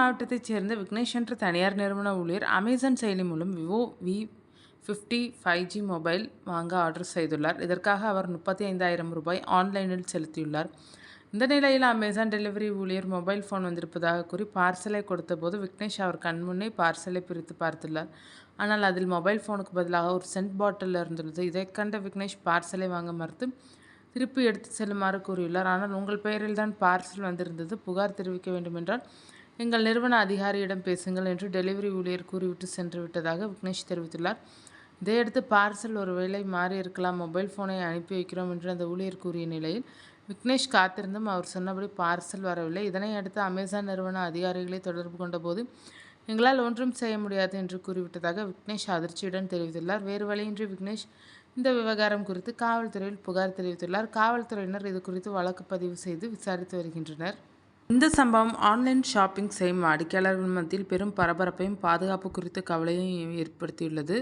மாவட்டத்தைச் சேர்ந்த விக்னேஷ் என்ற தனியார் நிறுவன ஊழியர் அமேசான் செயலி மூலம் விவோ V50 5G மொபைல் வாங்க ஆர்டர் செய்துள்ளார். இதற்காக அவர் ரூ. 35,000 ஆன்லைனில் செலுத்தியுள்ளார். இந்த நிலையில் அமேசான் டெலிவரி ஊழியர் மொபைல் ஃபோன் வந்திருப்பதாக கூறி பார்சலை கொடுத்தபோது விக்னேஷ் அவர் கண்முன்னே பார்சலை பிரித்து பார்த்துள்ளார். ஆனால் அதில் மொபைல் ஃபோனுக்கு பதிலாக ஒரு சென்ட் பாட்டில் இருந்துள்ளது. இதைக் கண்ட விக்னேஷ் பார்சலை வாங்க மறுத்து திருப்பி எடுத்து செல்லுமாறு கூறியுள்ளார். ஆனால் உங்கள் பெயரில்தான் பார்சல் வந்திருந்தது, புகார் தெரிவிக்க வேண்டுமென்றால் எங்கள் நிறுவன அதிகாரியிடம் பேசுங்கள் என்று டெலிவரி ஊழியர் கூறிவிட்டு சென்று விட்டதாக விக்னேஷ் தெரிவித்துள்ளார். இதையடுத்து பார்சல் ஒருவேளை மாறி இருக்கலாம், மொபைல் ஃபோனை அனுப்பி வைக்கிறோம் என்று அந்த ஊழியர் கூறிய நிலையில் விக்னேஷ் காத்திருந்தும் அவர் சொன்னபடி பார்சல் வரவில்லை. இதனை அடுத்து அமேசான் நிறுவன அதிகாரிகளை தொடர்பு கொண்டபோது எங்களால் ஒன்றும் செய்ய முடியாது என்று கூறிவிட்டதாக விக்னேஷ் அதிர்ச்சியுடன் தெரிவித்துள்ளார். வேறு வழியின்றி விக்னேஷ் இந்த விவகாரம் குறித்து காவல்துறையில் புகார் தெரிவித்துள்ளார். காவல்துறையினர் இது குறித்து வழக்கு பதிவு செய்து விசாரித்து வருகின்றனர். இந்த சம்பவம் ஆன்லைன் ஷாப்பிங் செய்யும் வாடிக்கையாளர்கள் மத்தியில் பெரும் பரபரப்பையும் பாதுகாப்பு குறித்த கவலையையும் ஏற்படுத்தியுள்ளது.